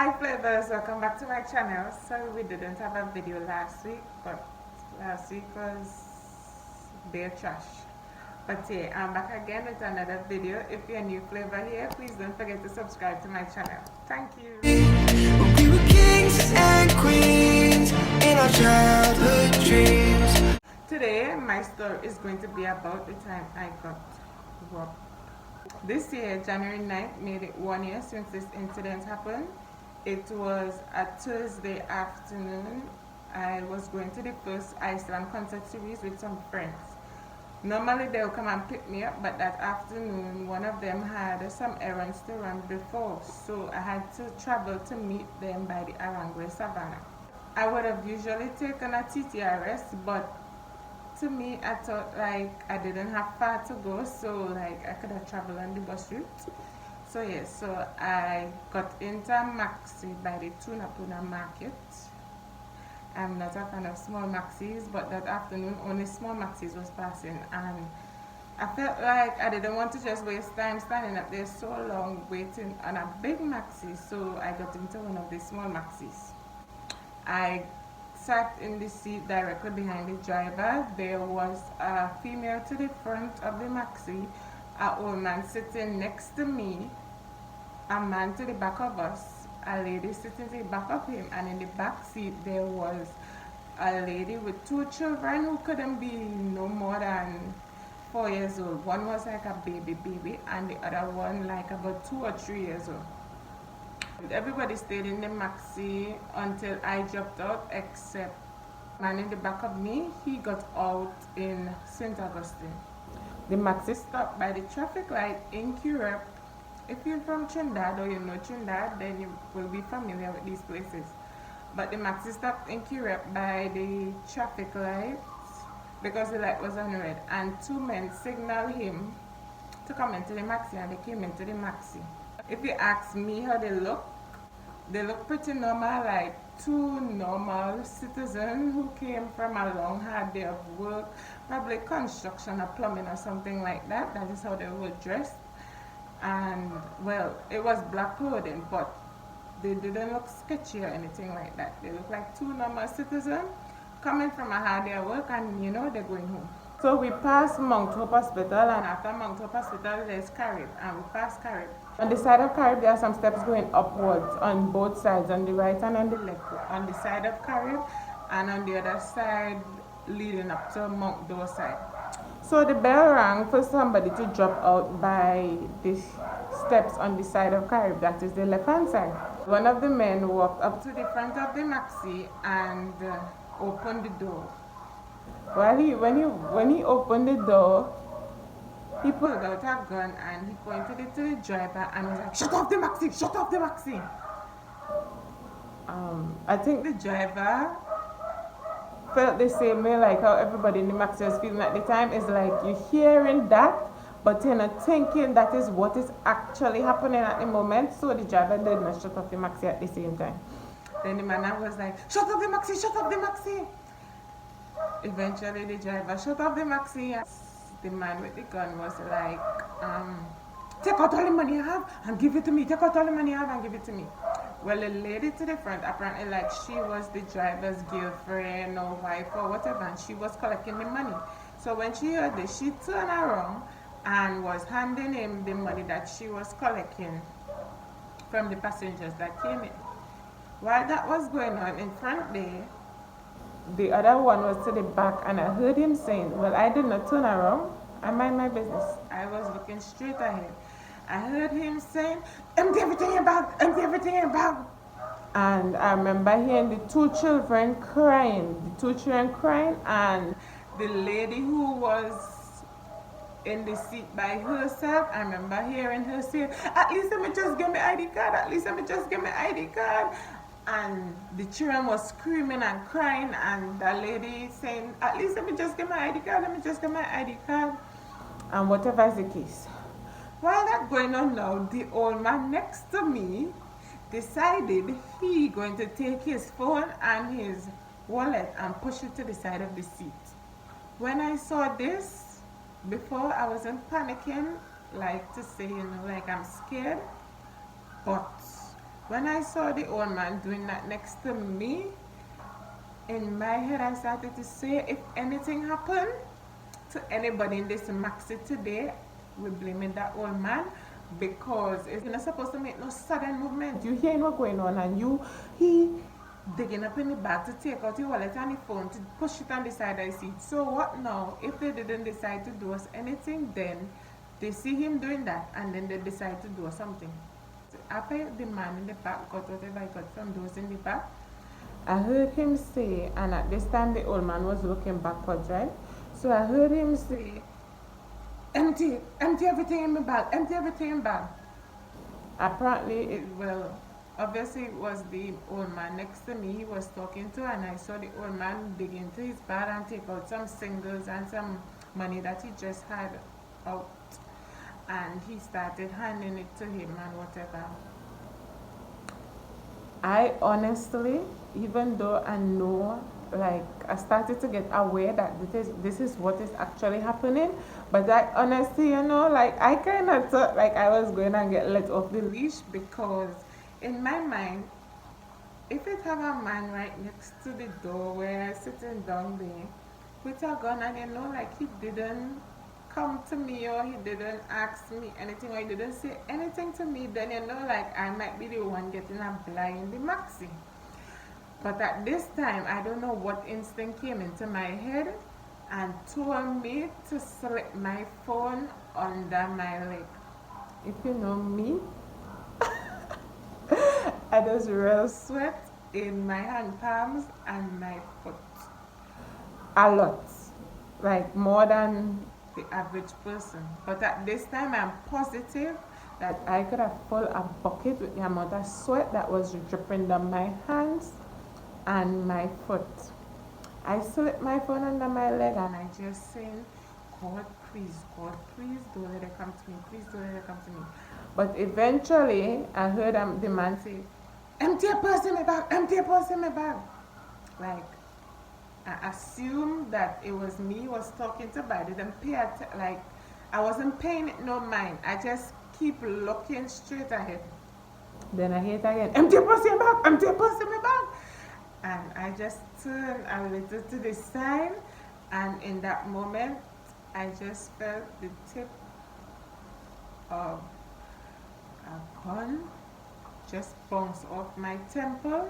Hi flavors, welcome back to my channel. Sorry we didn't have a video last week, but last week was bare trash. But yeah, I'm back again with another video. If you're a new flavor here, please don't forget to subscribe to my channel. Thank you. We were kings and queens in our childhood dreams. Today, my story is going to be about the time I got robbed. This year, January 9th, made it 1 year since this incident happened. It was a Thursday afternoon. I was going to the first Iceland concert series with some friends. Normally they'll come and pick me up, but that afternoon one of them had some errands to run before, so I had to travel to meet them by the Arangwe Savannah. I would have usually taken a TTRS, but to me I thought like I didn't have far to go, so like I could have traveled on the bus route. So yes, so I got into a maxi by the Tunapuna market. I'm not a fan of small maxis, but that afternoon only small maxis was passing, and I felt like I didn't want to just waste time standing up there so long waiting on a big maxi, so I got into one of the small maxis. I sat in the seat directly behind the driver. There was a female to the front of the maxi, an old man sitting next to me, a man to the back of us, a lady sitting to the back of him, and in the back seat there was a lady with two children who couldn't be no more than 4 years old. One was like a baby and the other one like about 2 or 3 years old. Everybody stayed in the maxi until I dropped out, except the man in the back of me. He got out in St. Augustine. The maxi stopped by the traffic light in Curepe. If you're from Trinidad or you know Trinidad, then you will be familiar with these places. But the maxi stopped in Curepe by the traffic light because the light was on red, and 2 men signaled him to come into the maxi, and they came into the maxi. If you ask me how they look pretty normal, like 2 normal citizens who came from a long hard day of work, probably construction or plumbing or something like that. That is how they were dressed. And well, it was black clothing, but they didn't look sketchy or anything like that. They looked like 2 normal citizens coming from a hard day of work, and you know they're going home. So we passed Mount Hope Hospital, and after Mount Hope Hospital there's Carib, and we passed Carib. On the side of Carib there are some steps going upwards on both sides, on the right and on the left. On the side of Carib and on the other side leading up to Mount Door side. So the bell rang for somebody to drop out by the steps on the side of Carib, that is the left hand side. One of the men walked up to the front of the maxi and opened the door. When he opened the door, he pulled out a gun and he pointed it to the driver and was like, "Shut off the maxi! Shut off the maxi!" I think the driver felt the same way like how everybody in the maxi was feeling at the time. Is like you're hearing that, but you're not thinking that is what is actually happening at the moment. So the driver did not shut off the maxi at the same time. Then the man was like, "Shut off the maxi! Shut off the maxi!" Eventually the driver shut off the maxi. The man with the gun was like, "Take out all the money you have and give it to me. Take out all the money you have and give it to me." Well, the lady to the front, apparently like she was the driver's girlfriend or wife or whatever, and she was collecting the money. So when she heard this, she turned around and was handing him the money that she was collecting from the passengers that came in. While that was going on in front there, the other one was to the back, and I heard him saying, well, I did not turn around. I mind my business. I was looking straight ahead. I heard him saying, "Empty everything in your bag, empty everything in your bag." And I remember hearing the 2 children crying, and the lady who was in the seat by herself, I remember hearing her say, "At least let me just get my ID card, at least let me just get my ID card." And the children was screaming and crying, and the lady saying, "At least let me just get my ID card, let me just get my ID card." And whatever is the case. While that going on now, the old man next to me decided he going to take his phone and his wallet and push it to the side of the seat. When I saw this, before I wasn't panicking, like to say, like I'm scared, but When I saw the old man doing that next to me, in my head I started to say, if anything happened to anybody in this maxi today, we're blaming that old man, because it's not supposed to make no sudden movement. You hearing what's going on, and he digging up in the bag to take out your wallet and the phone to push it on the side of the seat. So what now? If they didn't decide to do us anything, then they see him doing that and then they decide to do us something. So after the man in the back got whatever I got from those in the back, I heard him say, and at this time the old man was looking backwards, right? So I heard him say, empty everything in my bag, empty everything in my bag. Apparently, obviously it was the old man next to me he was talking to, and I saw the old man dig into his bag and take out some singles and some money that he just had out, and he started handing it to him and whatever. I honestly, even though I know, like, I started to get aware that this is what is actually happening, but I honestly, like, I kind of thought like I was going to get let off the leash, because in my mind, if it have a man right next to the door where I'm sitting down there with a gun, and like, he didn't come to me, or he didn't ask me anything, or he didn't say anything to me, then like, I might be the one getting a blind in the maxi. But at this time, I don't know what instinct came into my head and told me to slip my phone under my leg. If you know me, I just real sweat in my hand palms and my foot. A lot. Like, more than the average person. But at this time, I'm positive that I could have pulled a bucket with the amount of sweat that was dripping down my hands and my foot. I slipped my phone under my leg, and I just saying, God, please, don't let it come to me. Please don't let it come to me. But eventually, I heard the man say, empty a purse in my bag, empty a purse in my bag. Like, I assumed that it was me who was talking to, but I didn't pay attention. Like, I wasn't paying it no mind. I just keep looking straight ahead. Then I hear it again, empty a purse in my bag, empty a purse in my bag. And I just turned a little to the side, and in that moment, I just felt the tip of a gun just bounce off my temple,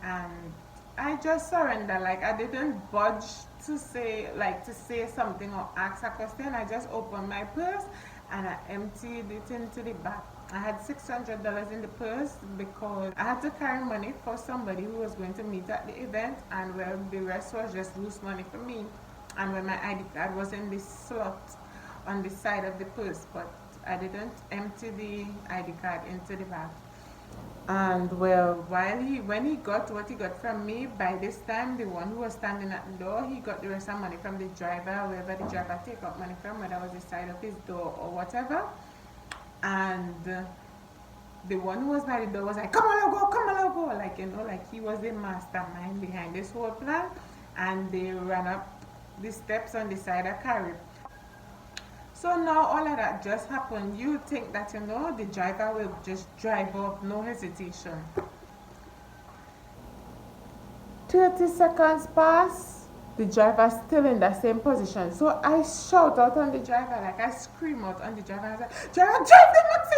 and I just surrendered. Like, I didn't budge to say something or ask a question. I just opened my purse and I emptied it into the bag. I had $600 in the purse because I had to carry money for somebody who was going to meet at the event, and the rest was just loose money for me. And when my ID card was in this slot on the side of the purse, but I didn't empty the ID card into the bag. And when he got what he got from me, by this time the one who was standing at the door, he got the rest of money from the driver, wherever the driver take out money from, whether it was the side of his door or whatever. And the one who was by the door was like, come on, let go, like, like he was the mastermind behind this whole plan. And they ran up the steps on the side of Carib. So now all of that just happened. You think that, the driver will just drive off, no hesitation. 30 seconds pass, the driver still in the same position. So I shout out on the driver, like I scream out on the driver. I was like, driver, drive the maxi.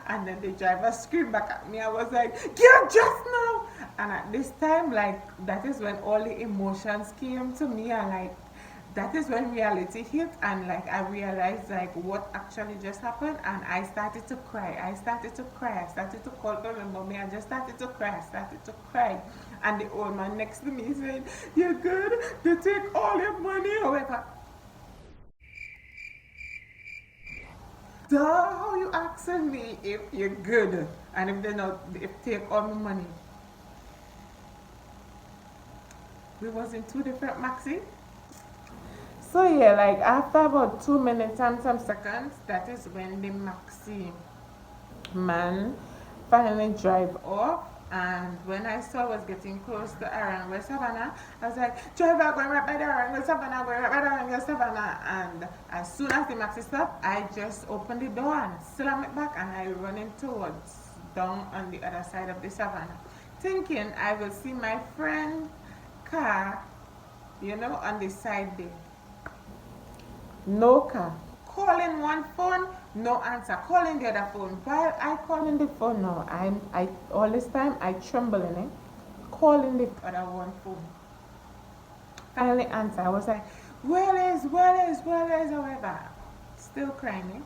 And then the driver screamed back at me. I was like, get just now. And at this time, like, that is when all the emotions came to me, and like, that is when reality hit, and like, I realized like what actually just happened, and I started to cry. I started to call for my mommy. I just started to cry. And the old man next to me said, you're good, they take all your money, however. Duh, how you asking me if you're good and if if take all my money? We was in two different maxi. So yeah, like after about 2 minutes and some seconds, that is when the maxi man finally drive off. And when I saw I was getting close to Arango Savannah, I was like, driver, going right by the Arango Savannah, going right by the Arango Savannah. And as soon as the maxi stopped, I just opened the door and slammed it back, and I running towards down on the other side of the savannah, thinking I will see my friend car, on the side there. No car. Calling one phone, no answer. Calling the other phone. While I calling the phone now, I all this time I trembling, calling the other one phone. Finally answer. I was like, however. Still crying.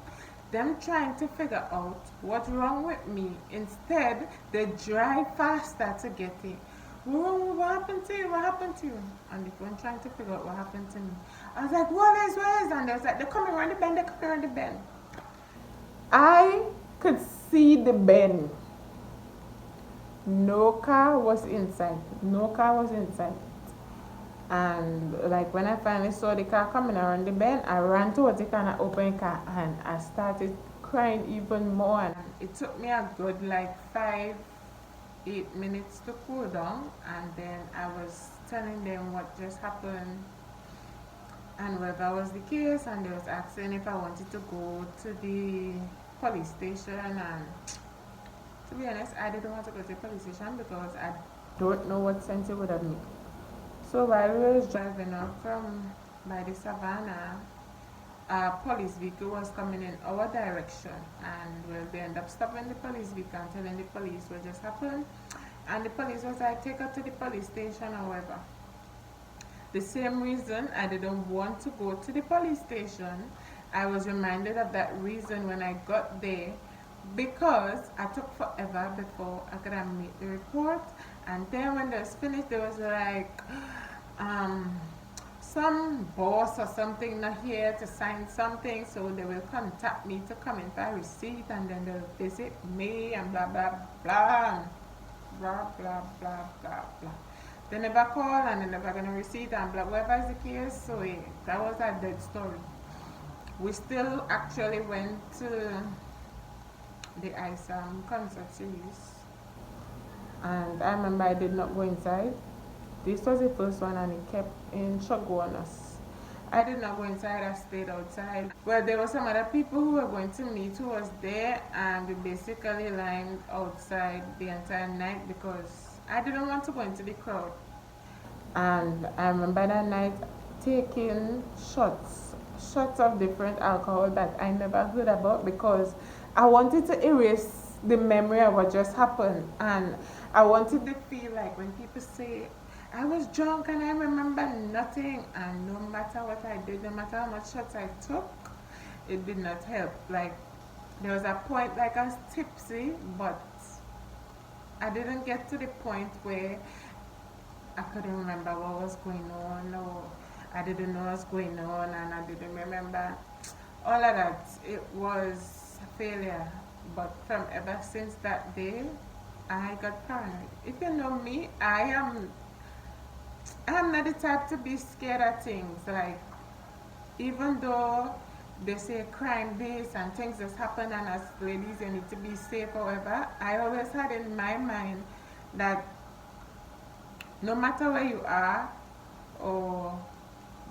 Them trying to figure out what's wrong with me. Instead, they drive faster to get it. What happened to you? What happened to you? On the phone trying to figure out what happened to me. I was like, what is? And they was like, they're coming around the bend. I could see the bend. No car was inside. And like when I finally saw the car coming around the bend, I ran towards the car and I opened the car and I started crying even more. And it took me a good like 5-8 minutes to cool down, and then I was telling them what just happened and whether was the case, and they was asking if I wanted to go to the police station, and to be honest, I didn't want to go to the police station because I don't know what sense it would have made. So while we was driving up from by the savannah, a police vehicle was coming in our direction, and they ended up stopping the police vehicle and telling the police what just happened. And the police was like, take her to the police station. However, the same reason I didn't want to go to the police station, I was reminded of that reason when I got there, because I took forever before I could have made the report. And then when they was finished, there was like some boss or something not here to sign something, so they will contact me to come in for a receipt, and then they'll visit me and blah blah blah blah blah blah blah blah. They never call and they never gonna receipt and blah, whatever is the case. So yeah, that was a dead story. We still actually went to the ISAM concert series, and I remember I did not go inside. This was the first one and it kept in shock on us. I did not go inside, I stayed outside. Well, there were some other people who were going to meet who was there, and we basically lined outside the entire night because I didn't want to go into the crowd. And I remember that night taking shots of different alcohol that I never heard about, because I wanted to erase the memory of what just happened, and I wanted to feel like when people say I was drunk and I remember nothing, and no matter what I did, no matter how much shots I took, it did not help. Like there was a point like I was tipsy, but I didn't get to the point where I couldn't remember what was going on, or I didn't know what was going on, and I didn't remember all of that. It was a failure. But from ever since that day, I got paranoid. If you know me, I'm not the type to be scared of things. Like, even though they say crime base and things just happen, and as ladies you need to be safe, however, I always had in my mind that no matter where you are or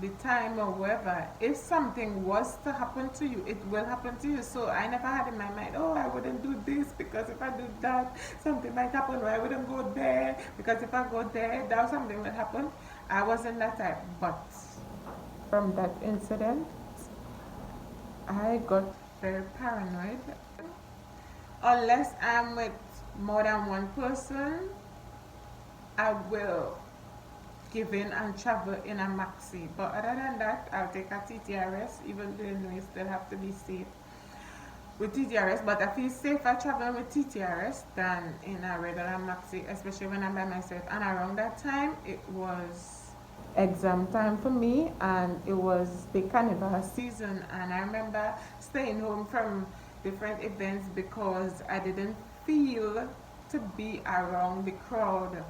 the time or wherever, if something was to happen to you, it will happen to you. So I never had in my mind, oh, I wouldn't do this because if I do that, something might happen, or I wouldn't go there because if I go there, that something will happen. I wasn't that type. But from that incident, I got very paranoid. Unless I'm with more than one person, I will give in and travel in a maxi. But other than that, I'll take a TTRS, even though you know you still have to be safe with TTRS. But I feel safer traveling with TTRS than in a regular maxi, especially when I'm by myself. And around that time, it was exam time for me, and it was the carnival season. And I remember staying home from different events because I didn't feel to be around the crowd.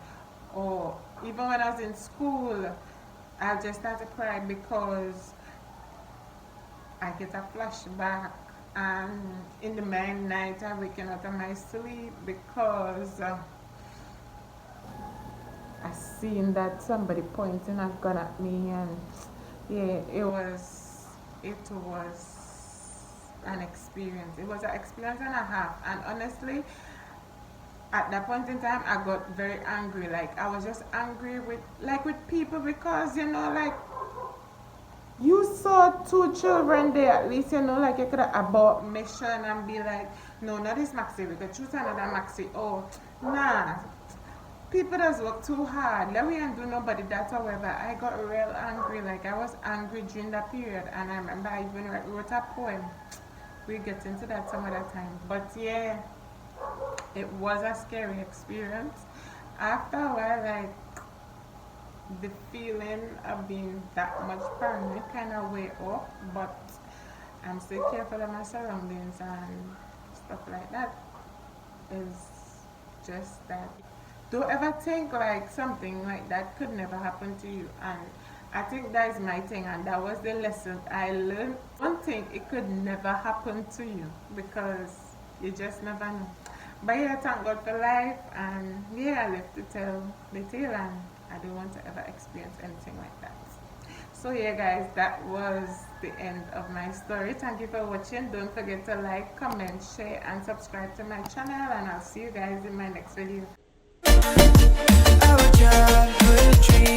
Or even when I was in school, I just started to cry because I get a flashback, and in the night I'm waking out of my sleep because I seen that somebody pointing a gun at me, and yeah, it was an experience. It was an experience and a half, and honestly, at that point in time I got very angry. Like I was just angry with people because like you saw two children there, at least like you could have abort mission and be like, no, not this Maxi, we could choose another Maxi. Oh, nah. People does work too hard. Let we ain't do nobody that. However, I got real angry. Like I was angry during that period, and I remember I even wrote a poem. We get into that some other time. But yeah, it was a scary experience. After a while, like the feeling of being that much paranoid kind of weigh off, but I'm still careful of my surroundings and stuff like that. Is just that. Don't ever think like something like that could never happen to you. And I think that is my thing, and that was the lesson I learned. One thing, it could never happen to you because you just never know. But yeah, thank God for life, and yeah, I live to tell the tale, and I don't want to ever experience anything like that. So yeah guys, that was the end of my story. Thank you for watching. Don't forget to like, comment, share and subscribe to my channel, and I'll see you guys in my next video. Our childhood dream.